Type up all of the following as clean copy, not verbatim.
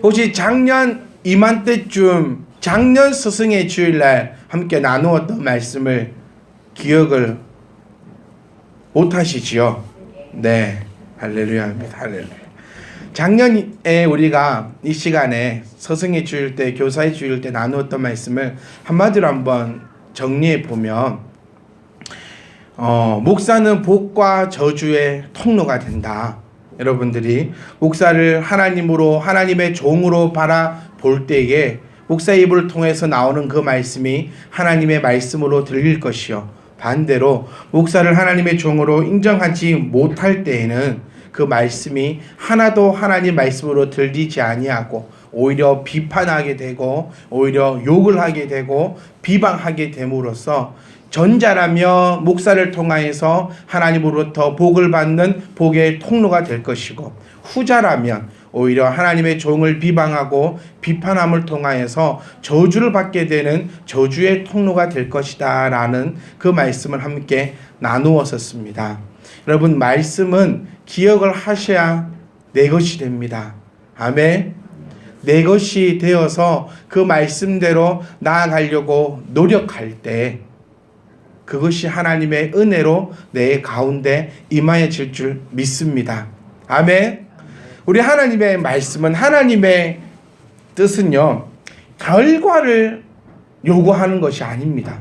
혹시 작년 이맘때쯤 작년 스승의 주일날 함께 나누었던 말씀을 기억을 못하시지요? 네, 할렐루야입니다. 할렐루야. 작년에 우리가 이 시간에 스승의 주일 때, 교사의 주일 때 나누었던 말씀을 한마디로 한번 정리해 보면, 목사는 복과 저주의 통로가 된다. 여러분들이 목사를 하나님으로, 하나님의 종으로 바라볼 때에 목사의 입을 통해서 나오는 그 말씀이 하나님의 말씀으로 들릴 것이요, 반대로 목사를 하나님의 종으로 인정하지 못할 때에는 그 말씀이 하나도 하나님 말씀으로 들리지 아니하고 오히려 비판하게 되고 오히려 욕을 하게 되고 비방하게 됨으로써 전자라며 목사를 통하여서 하나님으로부터 복을 받는 복의 통로가 될 것이고, 후자라면 오히려 하나님의 종을 비방하고 비판함을 통하여서 저주를 받게 되는 저주의 통로가 될 것이다 라는 그 말씀을 함께 나누었었습니다. 여러분, 말씀은 기억을 하셔야 내 것이 됩니다. 아멘. 내 것이 되어서 그 말씀대로 나아가려고 노력할 때 그것이 하나님의 은혜로 내 가운데 임하여질 줄 믿습니다. 아멘. 우리 하나님의 말씀은, 하나님의 뜻은요, 결과를 요구하는 것이 아닙니다.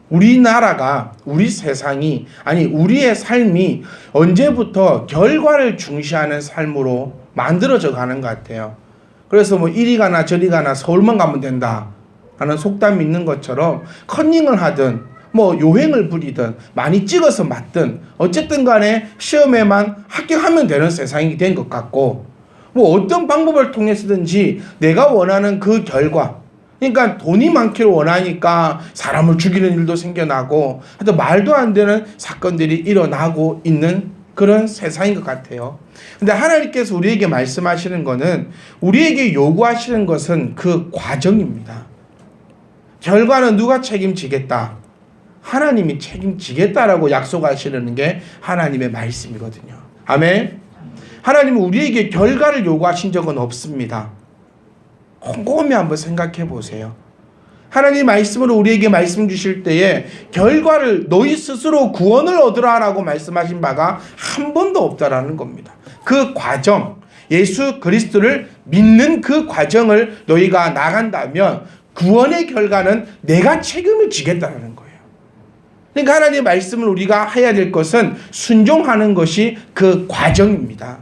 우리나라가, 우리 세상이, 아니 우리의 삶이 언제부터 결과를 중시하는 삶으로 만들어져 가는 것 같아요. 그래서 뭐 이리 가나 저리 가나 서울만 가면 된다 하는 속담이 있는 것처럼 컨닝을 하든 뭐 요행을 부리든 많이 찍어서 맞든 어쨌든 간에 시험에만 합격하면 되는 세상이 된 것 같고, 뭐 어떤 방법을 통해서든지 내가 원하는 그 결과, 그러니까 돈이 많기를 원하니까 사람을 죽이는 일도 생겨나고 하여튼 말도 안 되는 사건들이 일어나고 있는 그런 세상인 것 같아요. 근데 하나님께서 우리에게 말씀하시는 것은, 우리에게 요구하시는 것은 그 과정입니다. 결과는 누가 책임지겠다? 하나님이 책임지겠다라고 약속하시는 게 하나님의 말씀이거든요. 아멘. 하나님은 우리에게 결과를 요구하신 적은 없습니다. 곰곰이 한번 생각해 보세요. 하나님 말씀으로 우리에게 말씀 주실 때에 결과를 너희 스스로 구원을 얻으라라고 말씀하신 바가 한 번도 없다라는 겁니다. 그 과정, 예수 그리스도를 믿는 그 과정을 너희가 나간다면 구원의 결과는 내가 책임을 지겠다라는 거예요. 그러니까 하나님의 말씀을 우리가 해야 될 것은 순종하는 것이 그 과정입니다.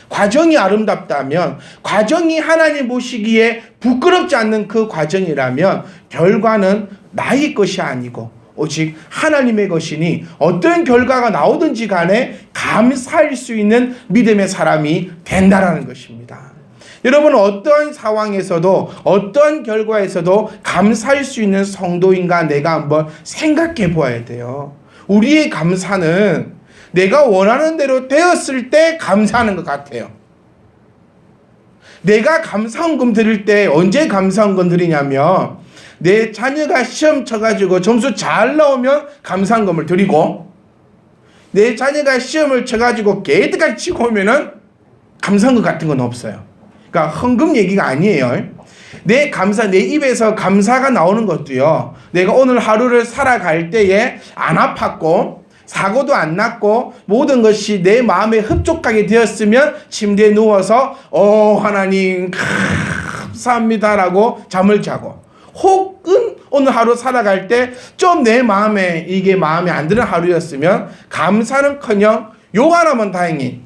과정이 아름답다면, 과정이 하나님 보시기에 부끄럽지 않는 그 과정이라면 결과는 나의 것이 아니고 오직 하나님의 것이니 어떤 결과가 나오든지 간에 감사할 수 있는 믿음의 사람이 된다라는 것입니다. 여러분, 어떠한 상황에서도 어떠한 결과에서도 감사할 수 있는 성도인가 내가 한번 생각해 보아야 돼요. 우리의 감사는 내가 원하는 대로 되었을 때 감사하는 것 같아요. 내가 감사헌금 드릴 때 언제 감사헌금 드리냐면, 내 자녀가 시험 쳐가지고 점수 잘 나오면 감사헌금을 드리고, 내 자녀가 시험을 쳐가지고 개떡같이 치고 오면은 감사헌금 같은 건 없어요. 그러니까 헌금 얘기가 아니에요. 내 입에서 감사가 나오는 것도요, 내가 오늘 하루를 살아갈 때에 안 아팠고 사고도 안 났고 모든 것이 내 마음에 흡족하게 되었으면 침대에 누워서 하나님 감사합니다라고 잠을 자고, 혹은 오늘 하루 살아갈 때 좀 내 마음에 이게 마음에 안 드는 하루였으면 감사는커녕 욕 안 하면 다행히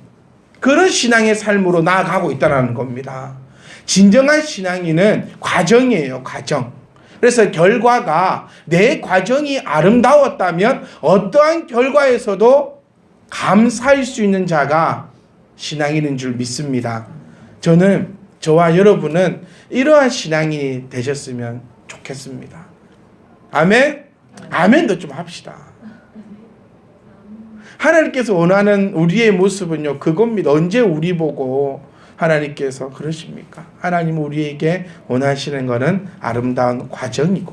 그런 신앙의 삶으로 나아가고 있다는 겁니다. 진정한 신앙인은 과정이에요. 과정. 그래서 결과가, 내 과정이 아름다웠다면 어떠한 결과에서도 감사할 수 있는 자가 신앙인인 줄 믿습니다. 저와 여러분은 이러한 신앙인이 되셨으면 좋겠습니다. 아멘? 아멘도 좀 합시다. 하나님께서 원하는 우리의 모습은요, 그겁니다. 언제 우리 보고 하나님께서 그러십니까? 하나님 우리에게 원하시는 것은 아름다운 과정이고,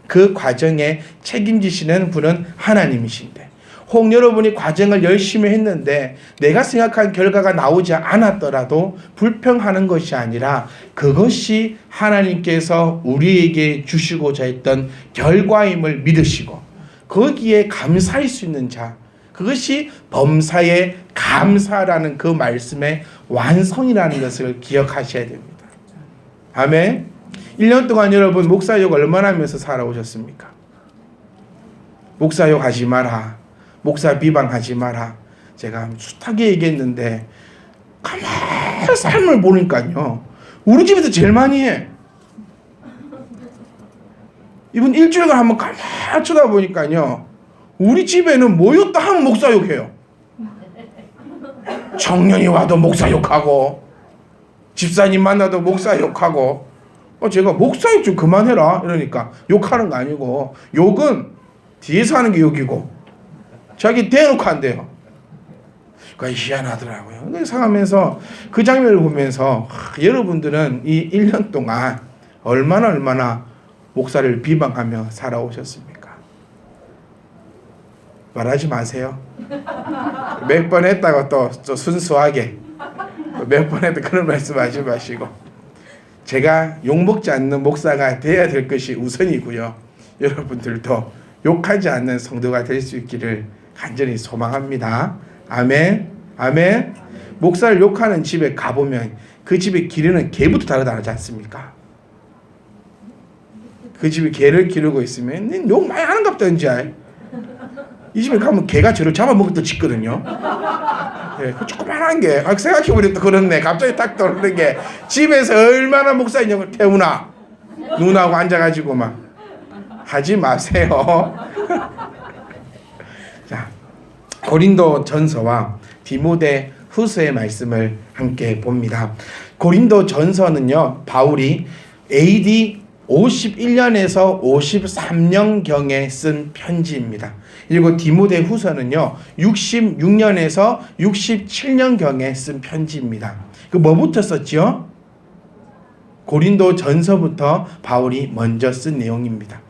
그 과정에 책임지시는 분은 하나님이신데, 혹 여러분이 과정을 열심히 했는데 내가 생각한 결과가 나오지 않았더라도 불평하는 것이 아니라 그것이 하나님께서 우리에게 주시고자 했던 결과임을 믿으시고 거기에 감사할 수 있는 자, 그것이 범사에 감사라는 그 말씀의 완성이라는 것을 기억하셔야 됩니다. 아멘. 1년 동안 여러분 목사욕 얼마나 하면서 살아오셨습니까? 목사욕 하지 마라, 목사 비방하지 마라, 제가 숱하게 얘기했는데 가만히 삶을 보니까요 우리 집에서 제일 많이 해. 이분 일주일간 한번 가만히 쳐다보니까요 우리 집에는 뭐였다 하면 목사욕해요. 청년이 와도 목사욕하고 집사님 만나도 목사욕하고 제가 목사욕 좀 그만해라 이러니까 욕하는 거 아니고 욕은 뒤에서 하는 게 욕이고 자기 대놓고 한대요. 그러니까 희한하더라고요. 생각하면서 그 장면을 보면서 여러분들은 이 1년 동안 얼마나 목사를 비방하며 살아오셨습니까? 말하지 마세요. 몇 번 했다고 또 순수하게 몇 번 했다 그런 말씀하지 마시고 제가 욕먹지 않는 목사가 되어야 될 것이 우선이고요. 여러분들도 욕하지 않는 성도가 될 수 있기를 간절히 소망합니다. 아멘. 아멘. 목사를 욕하는 집에 가보면 그 집에 기르는 개부터 다르지 않습니까? 그 집에 개를 기르고 있으면 욕 많이 하는갑다. 이제 이 집에 가면 개가 저를 잡아먹을 짓거든요. 네, 그 조그만한 게 생각해보니 또 그렇네. 갑자기 딱 떠오르는 게 집에서 얼마나 목사님을 태우나 누나하고 앉아가지고 막 하지 마세요. 자, 고린도 전서와 디모데 후서의 말씀을 함께 봅니다. 고린도 전서는요 바울이 AD 51년에서 53년경에 쓴 편지입니다. 그리고 디모데 후서는요 66년에서 67년경에 쓴 편지입니다. 그 뭐부터 썼지요? 고린도 전서부터 바울이 먼저 쓴 내용입니다.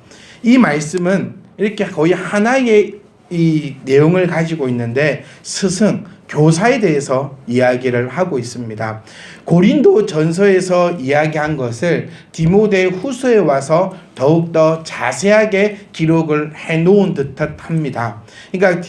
이 말씀은 이렇게 거의 하나의 이 내용을 가지고 있는데 스승, 교사에 대해서 이야기를 하고 있습니다. 고린도 전서에서 이야기한 것을 디모데 후서에 와서 더욱더 자세하게 기록을 해놓은 듯합니다. 그러니까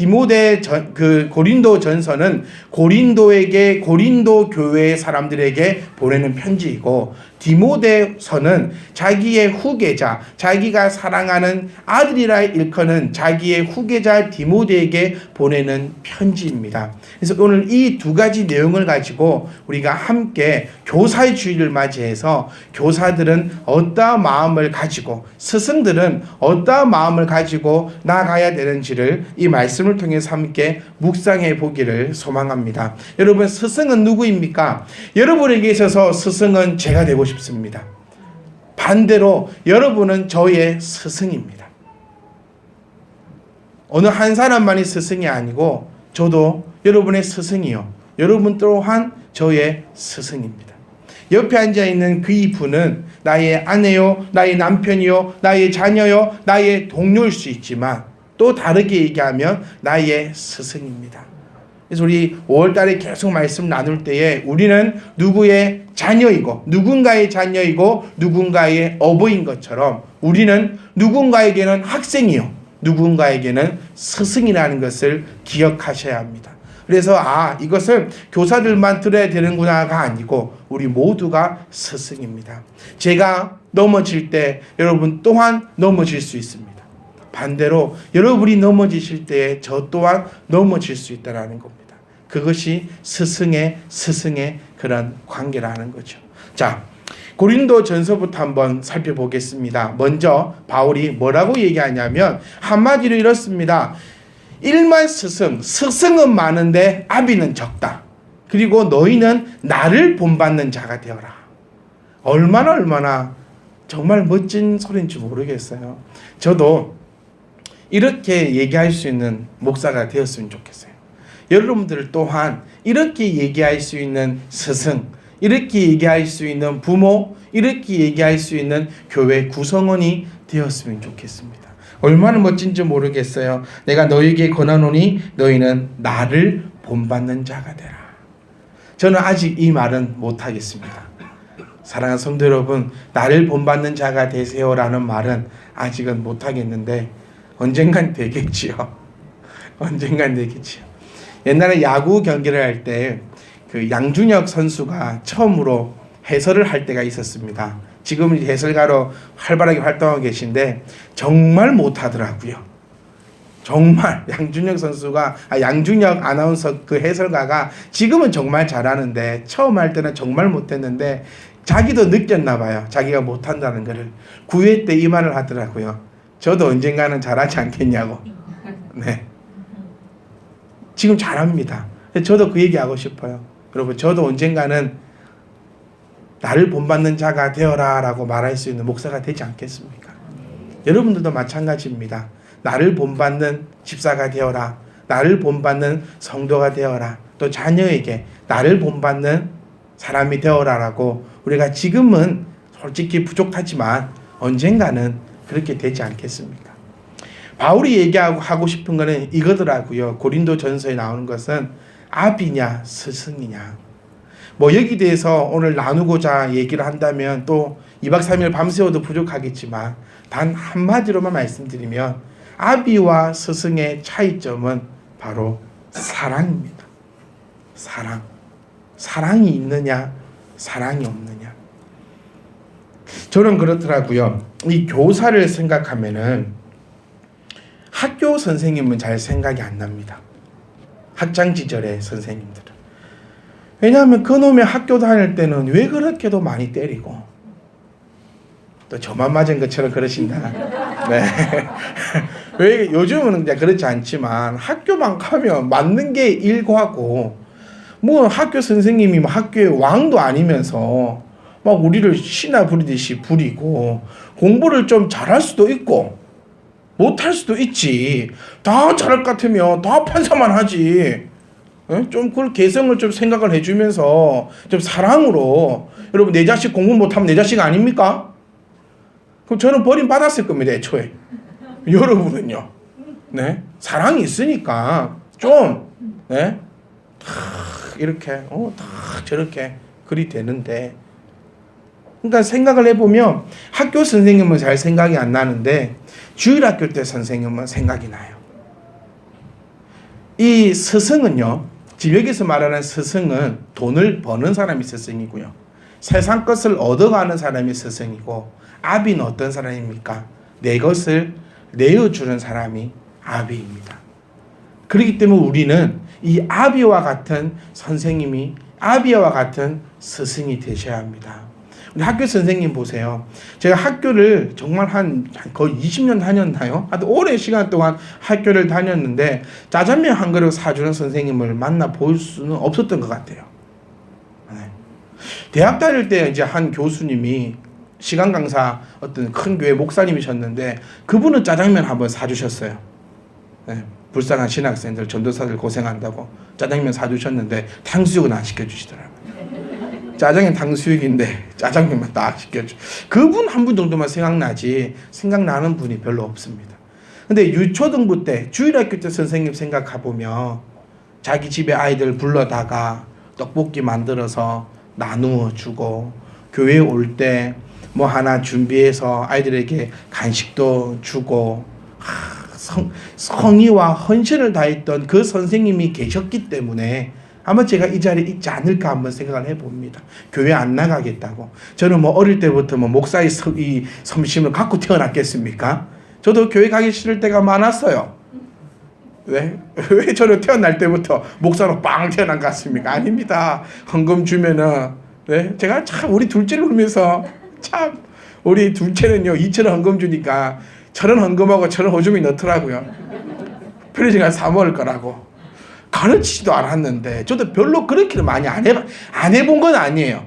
고린도 전서는 고린도 교회의 사람들에게 보내는 편지이고 디모데서는 자기의 후계자, 자기가 사랑하는 아들이라 일컫는 자기의 후계자 디모데에게 보내는 편지입니다. 그래서 오늘 이 두 가지 내용을 가지고 우리가 함께 교사의 주일을 맞이해서 교사들은 어떠한 마음을 가지고 스승들은 어떠한 마음을 가지고 나아가야 되는지를 이 말씀을 통해서 함께 묵상해 보기를 소망합니다. 여러분, 스승은 누구입니까? 여러분에게 있어서 스승은 제가 되고 싶습니다. 반대로 여러분은 저의 스승입니다. 어느 한 사람만이 스승이 아니고 저도 여러분의 스승이요, 여러분 또한 저의 스승입니다. 옆에 앉아있는 그 이분은 나의 아내요, 나의 남편이요, 나의 자녀요, 나의 동료일 수 있지만 또 다르게 얘기하면 나의 스승입니다. 그래서 우리 5월달에 계속 말씀 나눌 때에 우리는 누구의 자녀이고 누군가의 자녀이고 누군가의 어버이인 것처럼 우리는 누군가에게는 학생이요 누군가에게는 스승이라는 것을 기억하셔야 합니다. 그래서 이것을 교사들만 들어야 되는구나가 아니고 우리 모두가 스승입니다. 제가 넘어질 때 여러분 또한 넘어질 수 있습니다. 반대로 여러분이 넘어지실 때에 저 또한 넘어질 수 있다는 겁니다. 그것이 스승의 그런 관계라는 거죠. 자, 고린도 전서부터 한번 살펴보겠습니다. 먼저 바울이 뭐라고 얘기하냐면 한마디로 이렇습니다. 일만 스승은 많은데 아비는 적다. 그리고 너희는 나를 본받는 자가 되어라. 얼마나 정말 멋진 소리인지 모르겠어요. 저도 이렇게 얘기할 수 있는 목사가 되었으면 좋겠어요. 여러분들 또한 이렇게 얘기할 수 있는 스승, 이렇게 얘기할 수 있는 부모, 이렇게 얘기할 수 있는 교회 구성원이 되었으면 좋겠습니다. 얼마나 멋진지 모르겠어요. 내가 너희에게 권하노니 너희는 나를 본받는 자가 되라. 저는 아직 이 말은 못하겠습니다. 사랑하는 성도 여러분, 나를 본받는 자가 되세요라는 말은 아직은 못하겠는데 언젠간 되겠지요. 언젠간 되겠지요. 옛날에 야구 경기를 할 때 그 양준혁 선수가 처음으로 해설을 할 때가 있었습니다. 지금은 해설가로 활발하게 활동하고 계신데 정말 못하더라고요. 정말 양준혁 아나운서 그 해설가가 지금은 정말 잘하는데 처음 할 때는 정말 못했는데 자기도 느꼈나 봐요. 자기가 못한다는 거를. 9회 때 이 말을 하더라고요. 저도 언젠가는 잘하지 않겠냐고. 네. 지금 잘합니다. 저도 그 얘기하고 싶어요. 여러분, 저도 언젠가는 나를 본받는 자가 되어라 라고 말할 수 있는 목사가 되지 않겠습니까? 여러분들도 마찬가지입니다. 나를 본받는 집사가 되어라. 나를 본받는 성도가 되어라. 또 자녀에게 나를 본받는 사람이 되어라 라고 우리가 지금은 솔직히 부족하지만 언젠가는 그렇게 되지 않겠습니까? 바울이 얘기하고 싶은 거는 이거더라고요. 고린도 전서에 나오는 것은 아비냐 스승이냐. 뭐 여기 대해서 오늘 나누고자 얘기를 한다면 또 2박 3일 밤새워도 부족하겠지만 단 한마디로만 말씀드리면 아비와 스승의 차이점은 바로 사랑입니다. 사랑이 있느냐 사랑이 없느냐. 저는 그렇더라고요. 이 교사를 생각하면은 학교 선생님은 잘 생각이 안 납니다. 학창 시절의 선생님들은. 왜냐하면 그놈의 학교 다닐 때는 왜 그렇게도 많이 때리고 또 저만 맞은 것처럼 그러신다. 네. 왜 요즘은 이제 그렇지 않지만 학교만 가면 맞는 게 일과고 뭐 학교 선생님이 뭐 학교의 왕도 아니면서 막 우리를 신나 부리듯이 부리고 공부를 좀 잘할 수도 있고 못할 수도 있지. 다 잘할 것 같으면 다 판사만 하지. 좀 그걸 개성을 좀 생각을 해주면서 좀 사랑으로 여러분 내 자식 공부 못하면 내 자식 아닙니까? 그럼 저는 버림받았을 겁니다. 애초에. 여러분은요. 네? 사랑이 있으니까 좀 네? 이렇게 저렇게 그리 되는데 그러니까 생각을 해보면 학교 선생님은 잘 생각이 안 나는데 주일학교 때 선생님은 생각이 나요. 이 스승은요, 지금 여기서 말하는 스승은 돈을 버는 사람이 스승이고요. 세상 것을 얻어가는 사람이 스승이고 아비는 어떤 사람입니까? 내 것을 내어주는 사람이 아비입니다. 그렇기 때문에 우리는 이 아비와 같은 선생님이 아비와 같은 스승이 되셔야 합니다. 우리 학교 선생님 보세요. 제가 학교를 정말 거의 20년 다녔나요? 하여튼 오랜 시간 동안 학교를 다녔는데 짜장면 한 그릇 사주는 선생님을 만나 볼 수는 없었던 것 같아요. 네. 대학 다닐 때 이제 한 교수님이 시간 강사 어떤 큰 교회 목사님이셨는데 그분은 짜장면 한번 사주셨어요. 네. 불쌍한 신학생들, 전도사들 고생한다고 짜장면 사주셨는데 탕수육은 안 시켜주시더라고요. 짜장면 탕수육인데 짜장면만 딱 시켜줘. 그분 한 분 정도만 생각나지 생각나는 분이 별로 없습니다. 근데 유초등부 때 주일학교 때 선생님 생각해보면 자기 집에 아이들 불러다가 떡볶이 만들어서 나누어 주고 교회에 올 때 뭐 하나 준비해서 아이들에게 간식도 주고 성의와 헌신을 다했던 그 선생님이 계셨기 때문에 아마 제가 이 자리에 있지 않을까 한번 생각을 해봅니다. 교회 안 나가겠다고. 저는 뭐 어릴 때부터 뭐 목사의 이 섬심을 갖고 태어났겠습니까? 저도 교회 가기 싫을 때가 많았어요. 왜 저는 태어날 때부터 목사로 빵 태어난 것 같습니까? 아닙니다. 헌금 주면은 네? 제가 참 우리 둘째를 보면서 참 우리 둘째는요 2,000원 헌금 주니까 1,000원 헌금하고 1,000원 호주머니 넣더라고요. 편의점 가서 사 먹을 거라고. 가르치지도 않았는데 저도 별로 그렇게는 많이 안 해본 건 아니에요.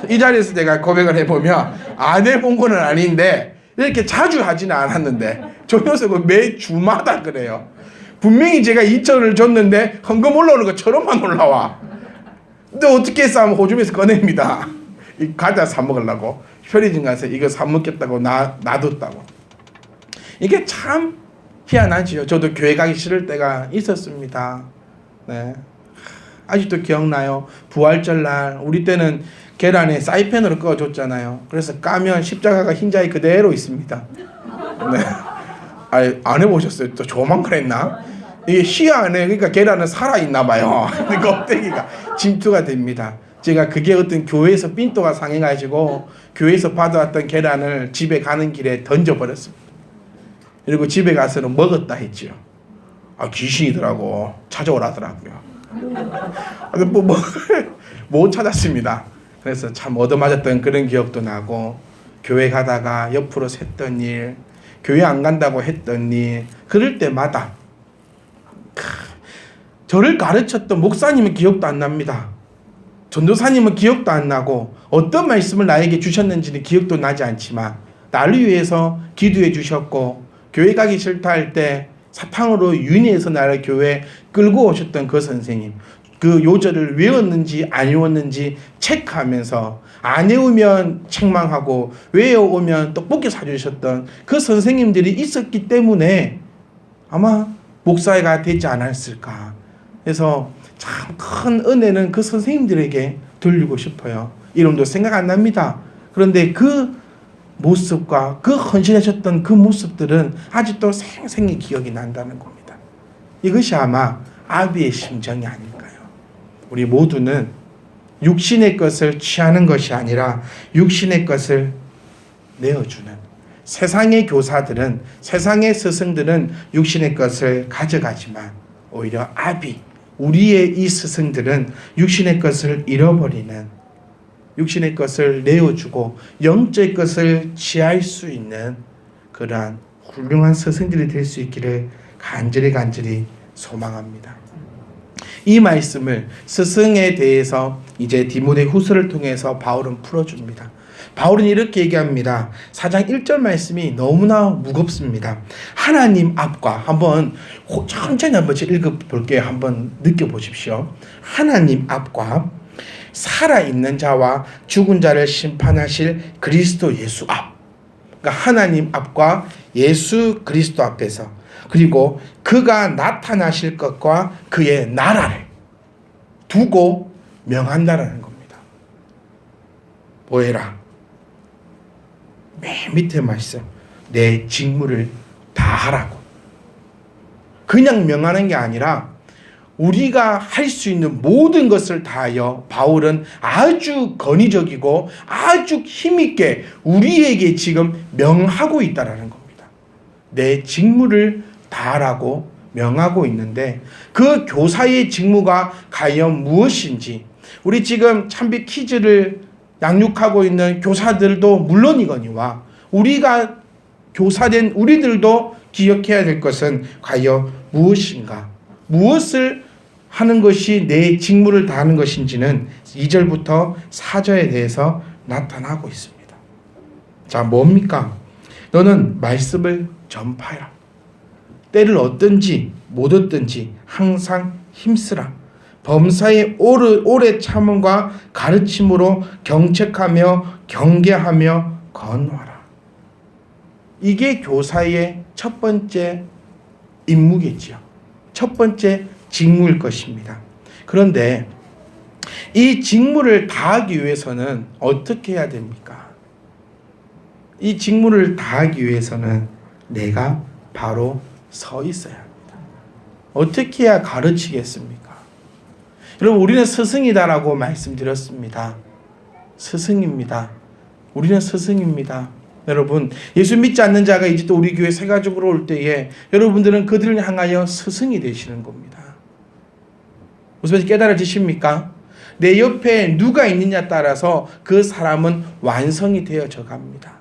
이 자리에서 제가 고백을 해보면 안 해본 건 아닌데 이렇게 자주 하지는 않았는데 저 녀석은 매 주마다 그래요. 분명히 제가 2,000원을 줬는데 헌금 올라오는 것처럼만 올라와. 근데 어떻게 했어 하면 호주머니에서 꺼냅니다. 이 과자 사 먹으려고 편의점 가서 이거 사 먹겠다고 놔뒀다고. 이게 참 희한하지요. 저도 교회 가기 싫을 때가 있었습니다. 네. 아직도 기억나요. 부활절 날 우리 때는 계란에 사이펜으로 그어줬잖아요. 그래서 까면 십자가가 흰자에 그대로 있습니다. 네. 안 해보셨어요? 또 저만 그랬나? 이게 희한해. 그러니까 계란은 살아있나 봐요. 껍데기가 침투가 됩니다. 제가 그게 어떤 교회에서 삔또가 상해가지고 교회에서 받아왔던 계란을 집에 가는 길에 던져버렸습니다. 그리고 집에 가서는 먹었다 했죠. 귀신이더라고. 찾아오라더라고요. 못 찾았습니다. 그래서 참 얻어맞았던 그런 기억도 나고, 교회 가다가 옆으로 샜던 일, 교회 안 간다고 했던 일, 그럴 때마다 저를 가르쳤던 목사님은 기억도 안 납니다. 전도사님은 기억도 안 나고, 어떤 말씀을 나에게 주셨는지는 기억도 나지 않지만 나를 위해서 기도해 주셨고, 교회 가기 싫다 할 때 사탕으로 유인해서 나를 교회 끌고 오셨던 그 선생님, 그 요절을 외웠는지 안 외웠는지 체크하면서 안 외우면 책망하고 외워오면 떡볶이 사주셨던 그 선생님들이 있었기 때문에 아마 목사가 되지 않았을까. 그래서 참 큰 은혜는 그 선생님들에게 돌리고 싶어요. 이름도 생각 안 납니다. 그런데 그 모습과 그 헌신하셨던 그 모습들은 아직도 생생히 기억이 난다는 겁니다. 이것이 아마 아비의 심정이 아닐까요? 우리 모두는 육신의 것을 취하는 것이 아니라 육신의 것을 내어주는, 세상의 교사들은, 세상의 스승들은 육신의 것을 가져가지만 오히려 아비, 우리의 이 스승들은 육신의 것을 잃어버리는, 육신의 것을 내어주고 영적의 것을 취할 수 있는 그러한 훌륭한 스승들이 될 수 있기를 간절히 소망합니다. 이 말씀을, 스승에 대해서 이제 디모데후서를 통해서 바울은 풀어줍니다. 바울은 이렇게 얘기합니다. 4장 1절 말씀이 너무나 무겁습니다. 하나님 앞과, 한번 천천히 한번 읽어볼게요. 한번 느껴보십시오. 하나님 앞과 살아있는 자와 죽은 자를 심판하실 그리스도 예수 앞. 그러니까 하나님 앞과 예수 그리스도 앞에서, 그리고 그가 나타나실 것과 그의 나라를 두고 명한다라는 겁니다. 보혜라. 맨 밑에 말씀, 내 직무를 다하라고. 그냥 명하는 게 아니라 우리가 할 수 있는 모든 것을 다하여 바울은 아주 권위적이고 아주 힘있게 우리에게 지금 명하고 있다라는 겁니다. 내 직무를 다하라고 명하고 있는데, 그 교사의 직무가 과연 무엇인지, 우리 지금 참비 퀴즈를 양육하고 있는 교사들도 물론이거니와 우리가 교사된 우리들도 기억해야 될 것은 과연 무엇인가, 무엇을 하는 것이 내 직무를 다하는 것인지는 2절부터 4절에 대해서 나타나고 있습니다. 자, 뭡니까? 너는 말씀을 전파해라. 때를 얻든지 못 얻든지 항상 힘쓰라. 범사의 오래 참음과 가르침으로 경책하며 경계하며 건화하라. 이게 교사의 첫 번째 임무겠지요. 첫 번째 직무일 것입니다. 그런데 이 직무를 다하기 위해서는 어떻게 해야 됩니까? 이 직무를 다하기 위해서는 내가 바로 서 있어야 합니다. 어떻게 해야 가르치겠습니까? 여러분, 우리는 스승이다라고 말씀드렸습니다. 스승입니다. 우리는 스승입니다. 여러분, 예수 믿지 않는 자가 이제 또 우리 교회 새가족으로 올 때에 여러분들은 그들을 향하여 스승이 되시는 겁니다. 무슨 말인지 깨달아지십니까? 내 옆에 누가 있느냐에 따라서 그 사람은 완성이 되어져 갑니다.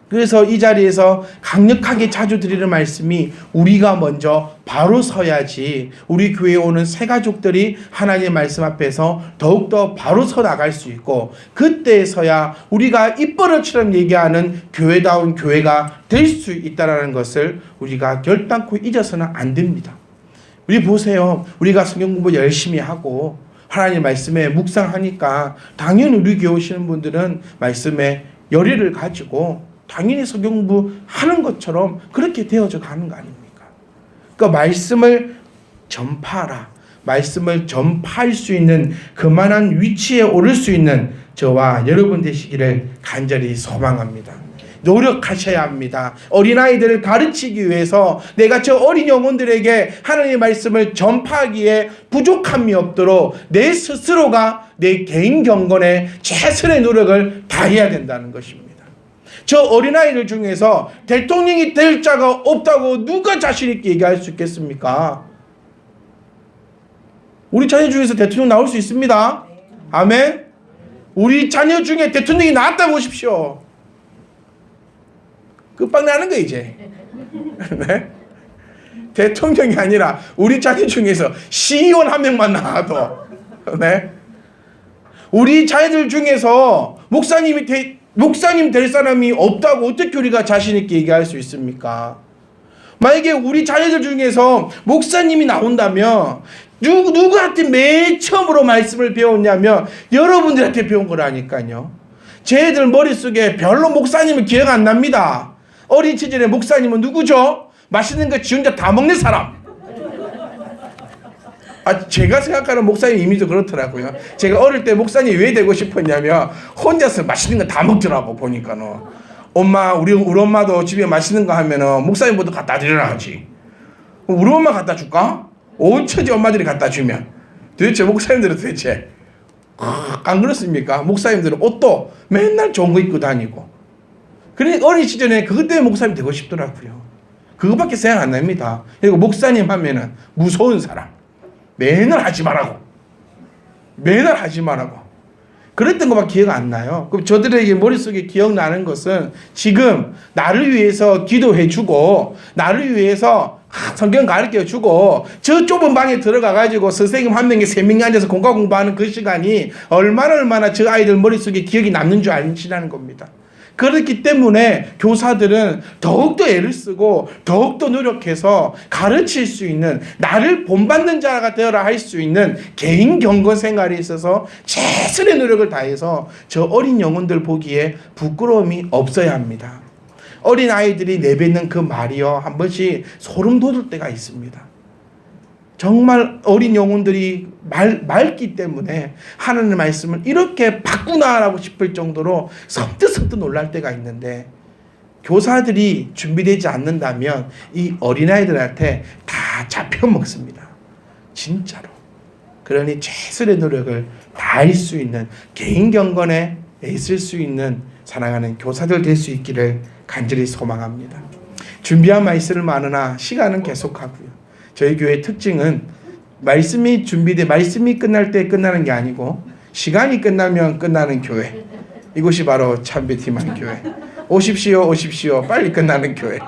그래서 이 자리에서 강력하게 자주 드리는 말씀이, 우리가 먼저 바로 서야지 우리 교회에 오는 새가족들이 하나님의 말씀 앞에서 더욱더 바로 서 나갈 수 있고, 그때서야 우리가 입버릇처럼 얘기하는 교회다운 교회가 될 수 있다는 것을 우리가 결단코 잊어서는 안 됩니다. 우리 보세요. 우리가 성경 공부 열심히 하고 하나님 말씀에 묵상하니까 당연히 우리 교회 오시는 분들은 말씀에 열의를 가지고 당연히 성경부 하는 것처럼 그렇게 되어져 가는 거 아닙니까? 그러니까 말씀을 전파하라. 말씀을 전파할 수 있는 그만한 위치에 오를 수 있는 저와 여러분 되시기를 간절히 소망합니다. 노력하셔야 합니다. 어린아이들을 가르치기 위해서 내가 저 어린 영혼들에게 하나님의 말씀을 전파하기에 부족함이 없도록 내 스스로가 내 개인 경건에 최선의 노력을 다해야 된다는 것입니다. 저 어린아이들 중에서 대통령이 될 자가 없다고 누가 자신 있게 얘기할 수 있겠습니까? 우리 자녀 중에서 대통령 나올 수 있습니다. 아멘. 우리 자녀 중에 대통령이 나왔다 보십시오. 끝방나는 거 이제. 네? 대통령이 아니라 우리 자녀 중에서 시의원 한 명만 나와도, 네? 우리 자녀들 중에서 목사님 될 사람이 없다고 어떻게 우리가 자신 있게 얘기할 수 있습니까? 만약에 우리 자녀들 중에서 목사님이 나온다면 누구한테 맨 처음으로 말씀을 배웠냐면 여러분들한테 배운 거라니까요. 제 애들 머릿속에 별로 목사님은 기억 안 납니다. 어린 시절에 목사님은 누구죠? 맛있는 거 지 혼자 다 먹는 사람. 제가 생각하는 목사님 이미지도 그렇더라고요. 제가 어릴 때 목사님이 왜 되고 싶었냐면 혼자서 맛있는 거 다 먹더라고. 보니까는 우리 엄마도 집에 맛있는 거 하면은 목사님부터 갖다 드리라 하지. 우리 엄마 갖다 줄까? 온 처지 엄마들이 갖다 주면 도대체 목사님들은 도대체 안 그렇습니까? 목사님들은 옷도 맨날 좋은 거 입고 다니고. 그러니까 어린 시절에 그것 때문에 목사님 되고 싶더라고요. 그거밖에 생각 안 납니다. 그리고 목사님 하면은 무서운 사람. 맨날 하지 말라고. 그랬던 것만 기억 안 나요. 그럼 저들에게 머릿속에 기억나는 것은 지금 나를 위해서 기도해주고 나를 위해서 성경 가르쳐주고 저 좁은 방에 들어가가지고 선생님 한 명에 3명이 앉아서 공과 공부하는 그 시간이 얼마나 저 아이들 머릿속에 기억이 남는 줄 아시라는 겁니다. 그렇기 때문에 교사들은 더욱더 애를 쓰고 더욱더 노력해서 가르칠 수 있는 나를 본받는 자가 되어라 할 수 있는 개인 경건 생활에 있어서 최선의 노력을 다해서 저 어린 영혼들 보기에 부끄러움이 없어야 합니다. 어린 아이들이 내뱉는 그 말이요 한 번씩 소름 돋을 때가 있습니다. 정말 어린 영혼들이 맑기 때문에 하나님의 말씀을 이렇게 바꾸나라고 싶을 정도로 섬뜩 놀랄 때가 있는데 교사들이 준비되지 않는다면 이 어린아이들한테 다 잡혀먹습니다. 진짜로. 그러니 최선의 노력을 다할 수 있는 개인 경건에 있을 수 있는 사랑하는 교사들 될 수 있기를 간절히 소망합니다. 준비한 말씀을 많으나 시간은 계속하고요. 저희 교회의 특징은 말씀이 끝날 때 끝나는 게 아니고 시간이 끝나면 끝나는 교회. 이곳이 바로 참배팀한 교회. 오십시오 빨리 끝나는 교회.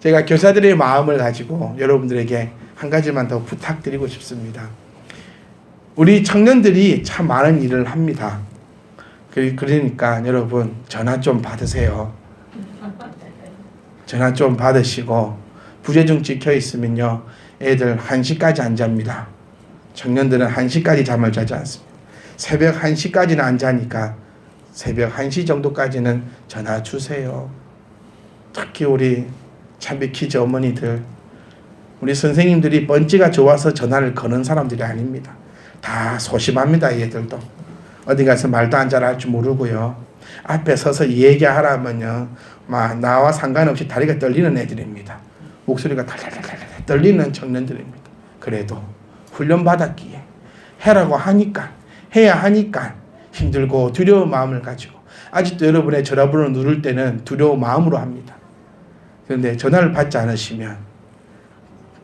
제가 교사들의 마음을 가지고 여러분들에게 한 가지만 더 부탁드리고 싶습니다. 우리 청년들이 참 많은 일을 합니다. 그러니까 여러분 전화 좀 받으세요. 전화 좀 받으시고 부재중 찍혀 있으면요 애들 1시까지 안 잡니다. 청년들은 1시까지 잠을 자지 않습니다. 새벽 1시까지는 안 자니까 새벽 1시 정도까지는 전화 주세요. 특히 우리 참비키즈 어머니들, 우리 선생님들이 번지가 좋아서 전화를 거는 사람들이 아닙니다. 다 소심합니다. 얘들도 어디 가서 말도 안 잘 할 줄 모르고요. 앞에 서서 얘기하라면요 막 나와 상관없이 다리가 떨리는 애들입니다. 목소리가 달달달달 떨리는 청년들입니다. 그래도 훈련받았기에 해야 하니까 힘들고 두려운 마음을 가지고 아직도 여러분의 전화번호 누를 때는 두려운 마음으로 합니다. 그런데 전화를 받지 않으시면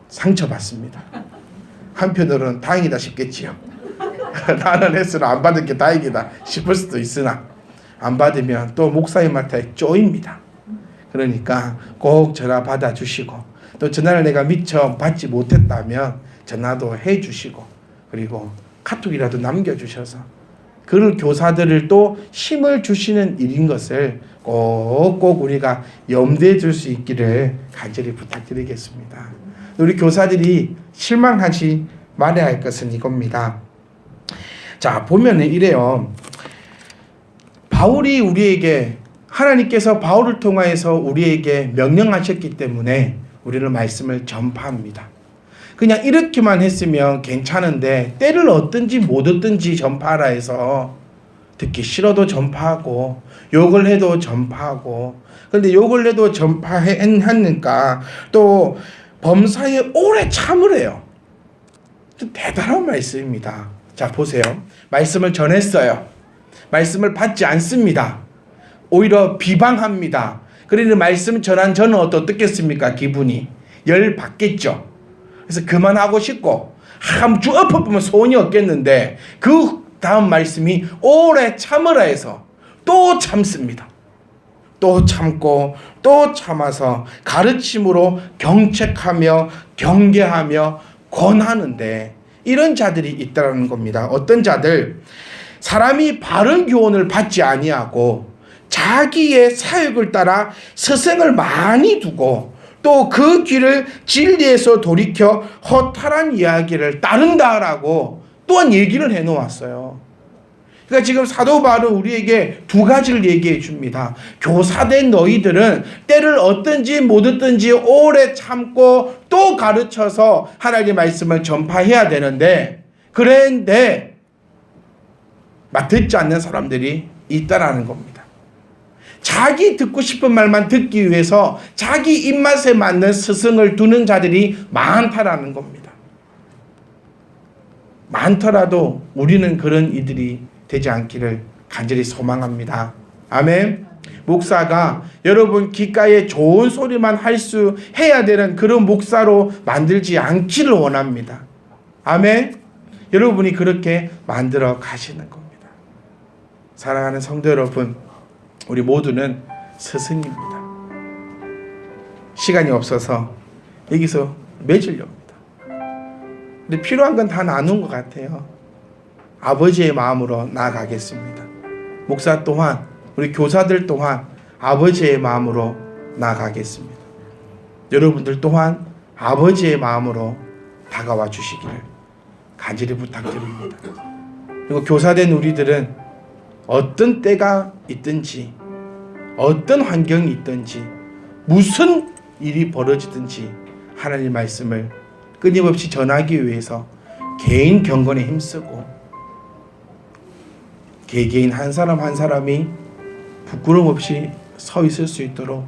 상처받습니다. 한편으로는 다행이다 싶겠지요. 나는 했으나 안 받은 게 다행이다 싶을 수도 있으나 안 받으면 또 목사님한테 쪼입니다. 그러니까 꼭 전화 받아주시고 또 전화를 내가 미처 받지 못했다면 전화도 해주시고 그리고 카톡이라도 남겨주셔서 그 교사들을 또 힘을 주시는 일인 것을 꼭 우리가 염두에 둘 수 있기를 간절히 부탁드리겠습니다. 우리 교사들이 실망하지 말아야 할 것은 이겁니다. 자 보면은 이래요. 바울이 우리에게 하나님께서 바울을 통하여서 우리에게 명령하셨기 때문에 우리는 말씀을 전파합니다. 그냥 이렇게만 했으면 괜찮은데 때를 얻든지 못 얻든지 전파하라 해서 듣기 싫어도 전파하고 욕을 해도 전파하고, 그런데 욕을 해도 전파했으니까 또 범사에 오래 참으래요. 대단한 말씀입니다. 자, 보세요. 말씀을 전했어요. 말씀을 받지 않습니다. 오히려 비방합니다. 그러니 말씀 전한 저는 어떻겠습니까? 기분이 열 받겠죠. 그래서 그만하고 싶고 쭉 엎어보면 소원이 없겠는데 그 다음 말씀이 오래 참으라 해서 또 참습니다. 또 참고 또 참아서 가르침으로 경책하며 경계하며 권하는데, 이런 자들이 있다는 겁니다. 어떤 자들, 사람이 바른 교훈을 받지 아니하고 자기의 사역을 따라 스승을 많이 두고 또 그 길을 진리에서 돌이켜 허탈한 이야기를 따른다라고 또한 얘기를 해놓았어요. 그러니까 지금 사도 바울은 우리에게 두 가지를 얘기해 줍니다. 교사된 너희들은 때를 얻든지 못 얻든지 오래 참고 또 가르쳐서 하나님의 말씀을 전파해야 되는데, 그런데 듣지 않는 사람들이 있다라는 겁니다. 자기 듣고 싶은 말만 듣기 위해서 자기 입맛에 맞는 스승을 두는 자들이 많다라는 겁니다. 많더라도 우리는 그런 이들이 되지 않기를 간절히 소망합니다. 아멘. 목사가 여러분 귓가에 좋은 소리만 해야 되는 그런 목사로 만들지 않기를 원합니다. 아멘. 여러분이 그렇게 만들어 가시는 겁니다. 사랑하는 성도 여러분, 우리 모두는 스승입니다. 시간이 없어서 여기서 맺으려 합니다. 근데 필요한 건 다 나눈 것 같아요. 아버지의 마음으로 나아가겠습니다. 목사 또한, 우리 교사들 또한 아버지의 마음으로 나아가겠습니다. 여러분들 또한 아버지의 마음으로 다가와 주시기를 간절히 부탁드립니다. 그리고 교사된 우리들은 어떤 때가 있든지 어떤 환경이 있든지 무슨 일이 벌어지든지 하나님 말씀을 끊임없이 전하기 위해서 개인 경건에 힘쓰고 개개인 한 사람 한 사람이 부끄럼 없이 서 있을 수 있도록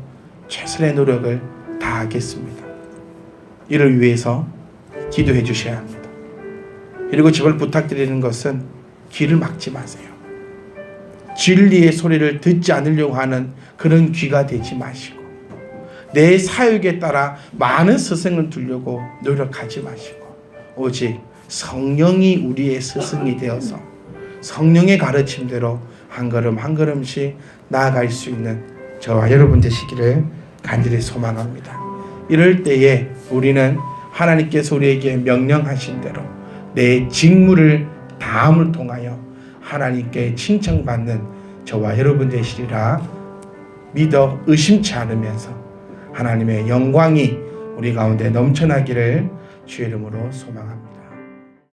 최선의 노력을 다하겠습니다. 이를 위해서 기도해 주셔야 합니다. 그리고 제발 부탁드리는 것은 귀를 막지 마세요. 진리의 소리를 듣지 않으려고 하는 그런 귀가 되지 마시고, 내 사역에 따라 많은 스승을 두려고 노력하지 마시고, 오직 성령이 우리의 스승이 되어서 성령의 가르침대로 한 걸음 한 걸음씩 나아갈 수 있는 저와 여러분 되시기를 간절히 소망합니다. 이럴 때에 우리는 하나님께서 우리에게 명령하신 대로 내 직무를 다함을 통하여 하나님께 칭찬받는 저와 여러분 되시리라 믿어 의심치 않으면서 하나님의 영광이 우리 가운데 넘쳐나기를 주의 이름으로 소망합니다.